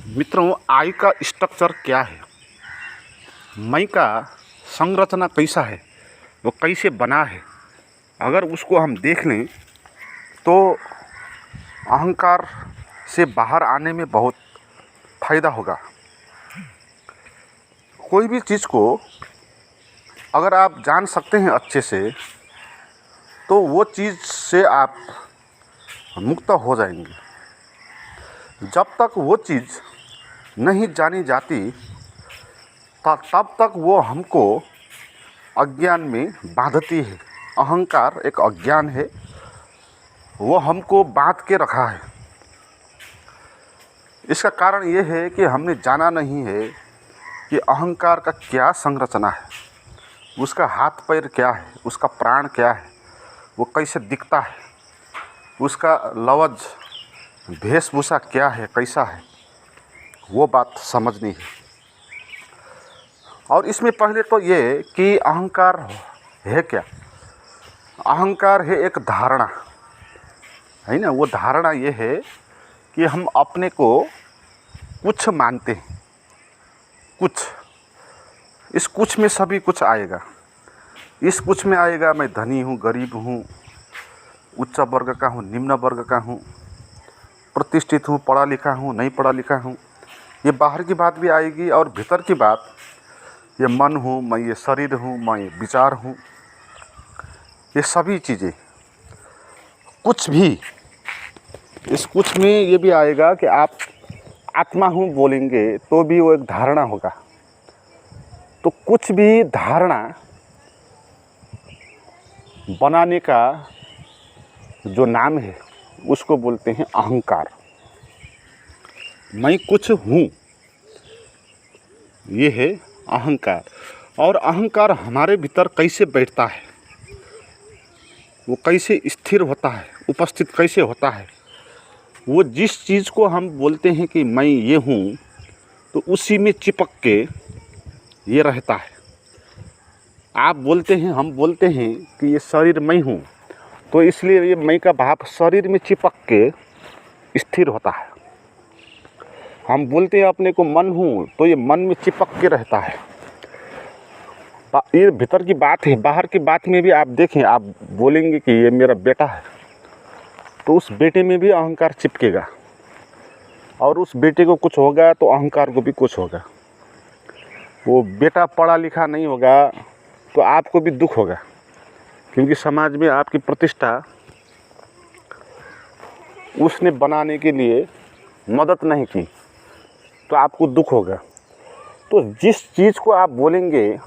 मित्रों, आई का स्ट्रक्चर क्या है, मई का संरचना कैसा है, वो कैसे बना है, अगर उसको हम देख लें तो अहंकार से बाहर आने में बहुत फ़ायदा होगा। कोई भी चीज़ को अगर आप जान सकते हैं अच्छे से, तो वो चीज़ से आप मुक्त हो जाएंगे। जब तक वो चीज़ नहीं जानी जाती तब तक वो हमको अज्ञान में बांधती है। अहंकार एक अज्ञान है, वो हमको बांध के रखा है। इसका कारण ये है कि हमने जाना नहीं है कि अहंकार का क्या संरचना है, उसका हाथ पैर क्या है, उसका प्राण क्या है, वो कैसे दिखता है, उसका लवज वेशभूषा क्या है, कैसा है, वो बात समझनी है। और इसमें पहले तो ये कि अहंकार है क्या। अहंकार है एक धारणा, है ना। वो धारणा ये है कि हम अपने को कुछ मानते हैं। कुछ, इस कुछ में सभी कुछ आएगा। इस कुछ में आएगा मैं धनी हूँ, गरीब हूँ, उच्च वर्ग का हूँ, निम्न वर्ग का हूँ, प्रतिष्ठित हूँ, पढ़ा लिखा हूँ, नहीं पढ़ा लिखा हूँ। ये बाहर की बात भी आएगी और भीतर की बात, ये मन हूँ मैं, ये शरीर हूँ मैं, ये विचार हूँ, ये सभी चीज़ें। कुछ भी, इस कुछ में ये भी आएगा कि आप आत्मा हूँ बोलेंगे तो भी वो एक धारणा होगा। तो कुछ भी धारणा बनाने का जो नाम है उसको बोलते हैं अहंकार। मैं कुछ हूँ, ये है अहंकार। और अहंकार हमारे भीतर कैसे बैठता है, वो कैसे स्थिर होता है, उपस्थित कैसे होता है। वो जिस चीज़ को हम बोलते हैं कि मैं ये हूँ, तो उसी में चिपक के ये रहता है। आप बोलते हैं, हम बोलते हैं कि ये शरीर मैं हूँ, तो इसलिए ये मैं का भाव शरीर में चिपक के स्थिर होता है। हम बोलते हैं अपने को मन हूँ, तो ये मन में चिपक के रहता है। ये भीतर की बात है। बाहर की बात में भी आप देखें, आप बोलेंगे कि ये मेरा बेटा है, तो उस बेटे में भी अहंकार चिपकेगा, और उस बेटे को कुछ होगा तो अहंकार को भी कुछ होगा। वो बेटा पढ़ा लिखा नहीं होगा तो आपको भी दुख होगा, क्योंकि समाज में आपकी प्रतिष्ठा उसने बनाने के लिए मदद नहीं की, तो आपको दुख होगा। तो जिस चीज़ को आप बोलेंगे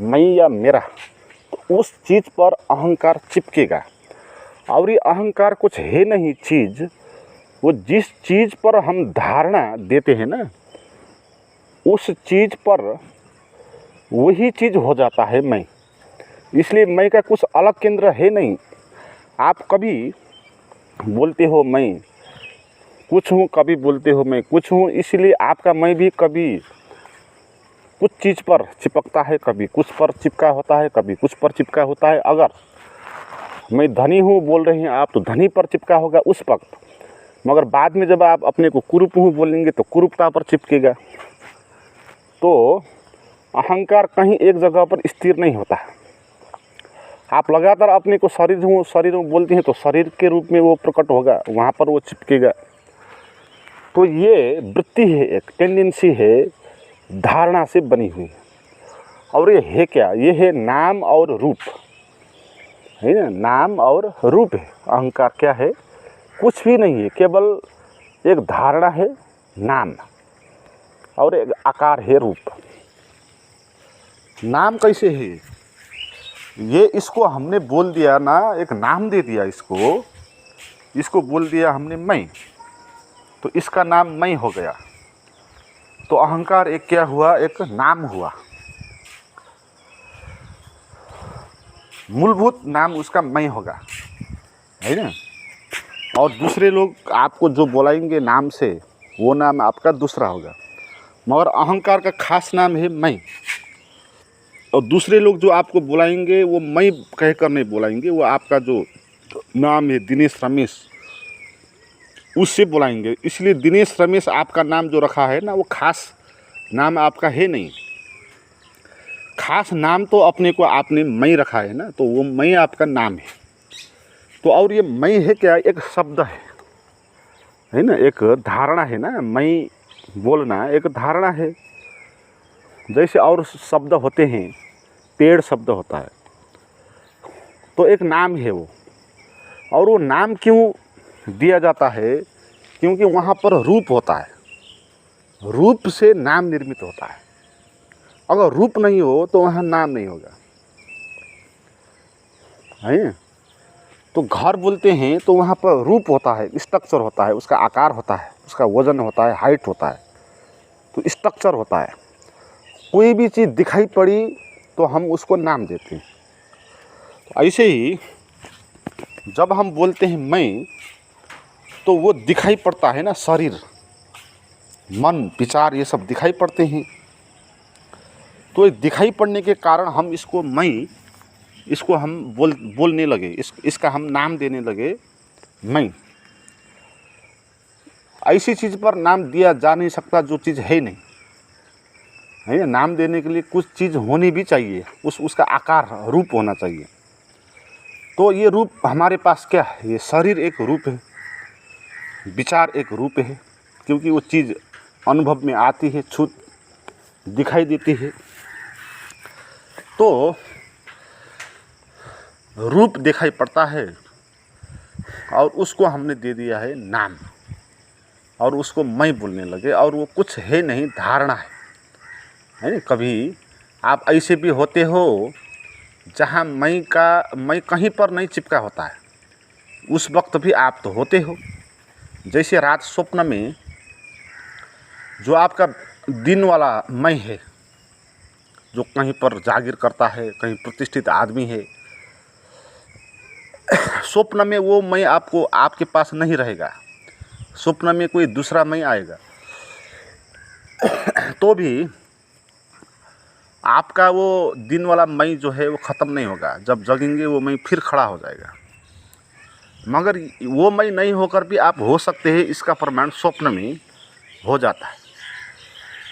मैं या मेरा, तो उस चीज़ पर अहंकार चिपकेगा। और ये अहंकार कुछ है नहीं चीज़, वो जिस चीज़ पर हम धारणा देते हैं ना, उस चीज़ पर वही चीज़ हो जाता है मैं। इसलिए मैं का कुछ अलग केंद्र है नहीं। आप कभी बोलते हो मैं कुछ हूँ, कभी बोलते हो मैं कुछ हूँ, इसलिए आपका मैं भी कभी कुछ चीज़ पर चिपकता है, कभी कुछ पर चिपका होता है, कभी कुछ पर चिपका होता है। अगर मैं धनी हूँ बोल रहे हैं आप, तो धनी पर चिपका होगा उस वक्त, मगर बाद में जब आप अपने को कुरूप हूँ बोलेंगे तो कुरूपता पर चिपकेगा। तो अहंकार कहीं एक जगह पर स्थिर नहीं होता है। आप लगातार अपने को शरीर हूँ बोलते हैं, तो शरीर के रूप में वो प्रकट होगा, वहाँ पर वो चिपकेगा। तो ये वृत्ति है, एक टेंडेंसी है, धारणा से बनी हुई। और ये है क्या, ये है नाम और रूप, है ना। नाम और रूप है। अहंकार क्या है, कुछ भी नहीं है, केवल एक धारणा है, नाम, और एक आकार है, रूप। नाम कैसे है, ये इसको हमने बोल दिया ना, एक नाम दे दिया इसको बोल दिया हमने मैं, तो इसका नाम मैं हो गया। तो अहंकार एक क्या हुआ, एक नाम हुआ। मूलभूत नाम उसका मैं होगा, है ना। और दूसरे लोग आपको जो बुलाएंगे नाम से, वो नाम आपका दूसरा होगा, मगर अहंकार का खास नाम है मैं। और दूसरे लोग जो आपको बुलाएंगे वो मैं कहकर नहीं बुलाएंगे, वो आपका जो नाम है दिनेश, रमेश, उससे बुलाएंगे। इसलिए दिनेश रमेश आपका नाम जो रखा है ना, वो खास नाम आपका है नहीं। खास नाम तो अपने को आपने मई रखा है ना, तो वो मई आपका नाम है। तो और ये मई है क्या, एक शब्द है ना, एक धारणा है ना। मई बोलना एक धारणा है। जैसे और शब्द होते हैं, पेड़ शब्द होता है, तो एक नाम है वो। और वो नाम क्यों दिया जाता है, क्योंकि वहाँ पर रूप होता है, रूप से नाम निर्मित होता है। अगर रूप नहीं हो तो वहाँ नाम नहीं होगा, है। तो घर बोलते हैं तो वहाँ पर रूप होता है, स्ट्रक्चर होता है, उसका आकार होता है, उसका वजन होता है, हाइट होता है, तो स्ट्रक्चर होता है। कोई भी चीज़ दिखाई पड़ी तो हम उसको नाम देते हैं। तो ऐसे ही जब हम बोलते हैं मैं, तो वो दिखाई पड़ता है ना, शरीर, मन, विचार, ये सब दिखाई पड़ते हैं। तो ये दिखाई पड़ने के कारण हम इसको मैं, इसको हम बोलने लगे, इसका हम नाम देने लगे मैं। ऐसी चीज़ पर नाम दिया जा नहीं सकता जो चीज़ है नहीं, है ना। नाम देने के लिए कुछ चीज़ होनी भी चाहिए, उसका आकार, रूप होना चाहिए। तो ये रूप हमारे पास क्या है, ये शरीर एक रूप है, विचार एक रूप है, क्योंकि वो चीज़ अनुभव में आती है, छूत दिखाई देती है। तो रूप दिखाई पड़ता है और उसको हमने दे दिया है नाम, और उसको मैं बोलने लगे, और वो कुछ है नहीं, धारणा है ना। कभी आप ऐसे भी होते हो जहाँ मैं कहीं पर नहीं चिपका होता है, उस वक्त भी आप तो होते हो। जैसे रात स्वप्न में जो आपका दिन वाला मैं है, जो कहीं पर जागीर करता है, कहीं प्रतिष्ठित आदमी है, स्वप्न में वो मैं आपको, आपके पास नहीं रहेगा। स्वप्न में कोई दूसरा मैं आएगा तो भी आपका वो दिन वाला मैं जो है वो ख़त्म नहीं होगा। जब जगेंगे वो मैं फिर खड़ा हो जाएगा। मगर वो मैं नहीं होकर भी आप हो सकते हैं, इसका प्रमाण स्वप्न में हो जाता है।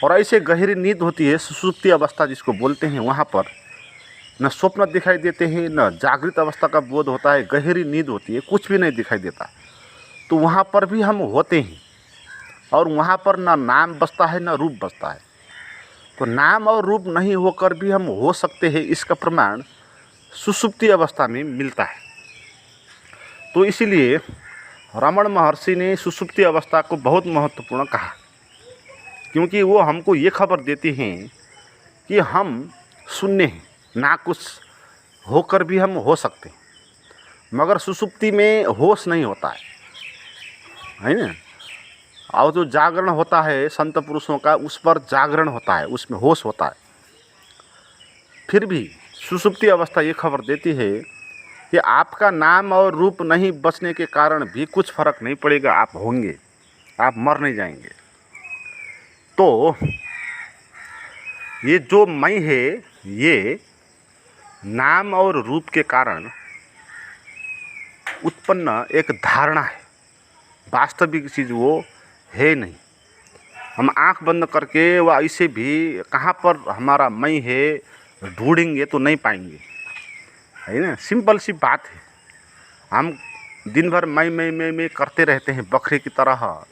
और ऐसे गहरी नींद होती है, सुषुप्ति अवस्था जिसको बोलते हैं, वहाँ पर न स्वप्न दिखाई देते हैं, न जागृत अवस्था का बोध होता है, गहरी नींद होती है, कुछ भी नहीं दिखाई देता। तो वहाँ पर भी हम होते हैं, और वहाँ पर ना नाम बसता है, ना रूप बसता है। तो नाम और रूप नहीं होकर भी हम हो सकते हैं, इसका प्रमाण सुषुप्ति अवस्था में मिलता है। तो इसीलिए रमण महर्षि ने सुषुप्ति अवस्था को बहुत महत्वपूर्ण कहा, क्योंकि वो हमको ये खबर देती हैं कि हम शून्य हैं, ना कुछ होकर भी हम हो सकते हैं। मगर सुषुप्ति में होश नहीं होता है ना। और जो जागरण होता है संत पुरुषों का, उस पर जागरण होता है, उसमें होश होता है। फिर भी सुषुप्ति अवस्था ये खबर देती है कि आपका नाम और रूप नहीं बचने के कारण भी कुछ फर्क नहीं पड़ेगा, आप होंगे, आप मर नहीं जाएंगे। तो ये जो मैं है, ये नाम और रूप के कारण उत्पन्न एक धारणा है, वास्तविक चीज़ वो है नहीं। हम आंख बंद करके व ऐसे भी कहाँ पर हमारा मैं है ढूंढेंगे तो नहीं पाएंगे, है ना। सिंपल सी बात है। हम दिन भर मैं करते रहते हैं, बकरे की तरह।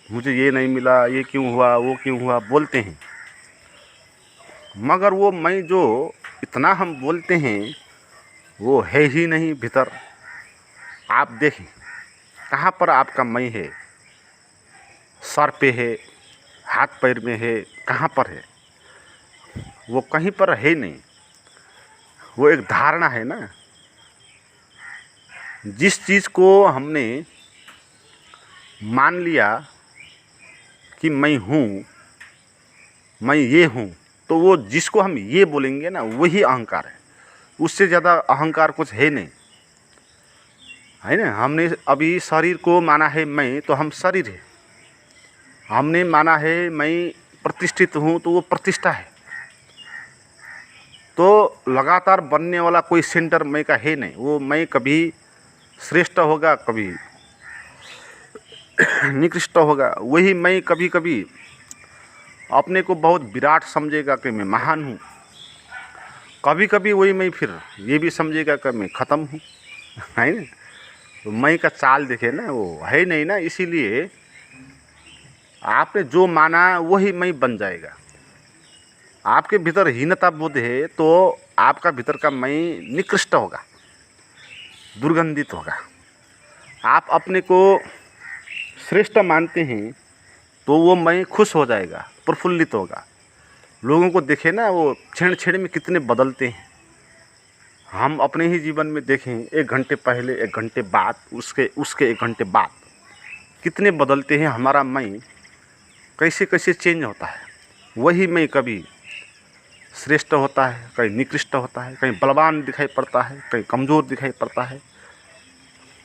मुझे ये नहीं मिला, ये क्यों हुआ, वो क्यों हुआ, बोलते हैं। मगर वो मैं जो इतना हम बोलते हैं वो है ही नहीं भीतर। आप देखें कहाँ पर आपका मैं है, सर पे है, हाथ पैर में है, कहाँ पर है, वो कहीं पर है नहीं। वो एक धारणा है ना। जिस चीज़ को हमने मान लिया कि मैं हूँ, मैं ये हूँ, तो वो जिसको हम ये बोलेंगे ना, वही अहंकार है। उससे ज़्यादा अहंकार कुछ है नहीं, है ना। हमने अभी शरीर को माना है मैं, तो हम शरीर है। हमने माना है मैं प्रतिष्ठित हूँ, तो वो प्रतिष्ठा है। तो लगातार बनने वाला कोई सेंटर मैं का है नहीं। वो मैं कभी श्रेष्ठ होगा, कभी निकृष्ट होगा। वही मैं कभी कभी अपने को बहुत विराट समझेगा कि मैं महान हूँ, कभी कभी वही मैं फिर ये भी समझेगा कि मैं ख़त्म हूँ, है ना। तो मैं का चाल देखे ना, वो है नहीं ना, इसीलिए आपने जो माना वही मैं बन जाएगा। आपके भीतर हीनता बोध है तो आपका भीतर का मैं निकृष्ट होगा, दुर्गंधित होगा। आप अपने को श्रेष्ठ मानते हैं तो वो मैं खुश हो जाएगा, प्रफुल्लित होगा। लोगों को देखे ना, वो क्षण क्षण में कितने बदलते हैं। हम अपने ही जीवन में देखें, 1 घंटे पहले, 1 घंटे बाद, उसके 1 घंटे बाद कितने बदलते हैं। हमारा मैं कैसे कैसे चेंज होता है। वही मैं कभी श्रेष्ठ होता है, कहीं निकृष्ट होता है, कहीं बलवान दिखाई पड़ता है, कहीं कमज़ोर दिखाई पड़ता है,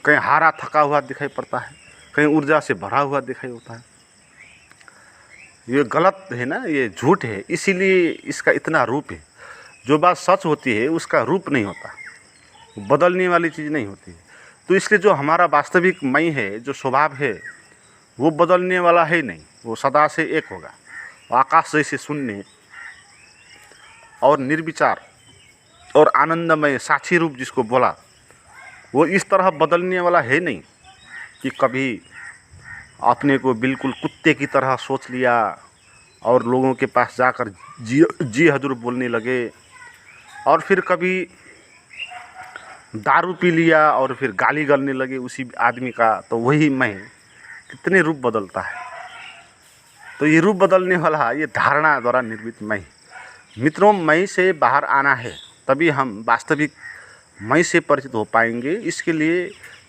कहीं हारा थका हुआ दिखाई पड़ता है, कहीं ऊर्जा से भरा हुआ दिखाई होता है। ये गलत है ना, ये झूठ है, इसीलिए इसका इतना रूप है। जो बात सच होती है उसका रूप नहीं होता, बदलने वाली चीज़ नहीं होती। तो इसलिए जो हमारा वास्तविक मैं है, जो स्वभाव है, वो बदलने वाला है नहीं, वो सदा से एक होगा। आकाश जैसे शून्य और निर्विचार और आनंदमय साक्षी रूप जिसको बोला, वो इस तरह बदलने वाला है नहीं कि कभी अपने को बिल्कुल कुत्ते की तरह सोच लिया और लोगों के पास जाकर जी हजूर बोलने लगे, और फिर कभी दारू पी लिया और फिर गाली गलने लगे उसी आदमी का। तो वही मैं कितने रूप बदलता है। तो ये रूप बदलने वाला ये धारणा द्वारा निर्मित मैं। मित्रों, मैं से बाहर आना है, तभी हम वास्तविक मैं से परिचित हो पाएंगे। इसके लिए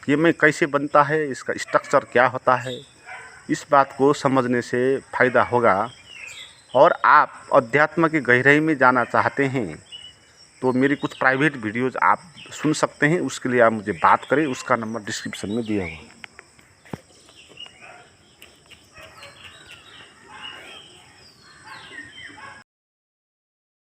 ये मैं कैसे बनता है, इसका स्ट्रक्चर क्या होता है, इस बात को समझने से फ़ायदा होगा। और आप अध्यात्म की गहराई में जाना चाहते हैं तो मेरी कुछ प्राइवेट वीडियोज़ आप सुन सकते हैं। उसके लिए आप मुझे बात करें, उसका नंबर डिस्क्रिप्शन में दिया हुआ है।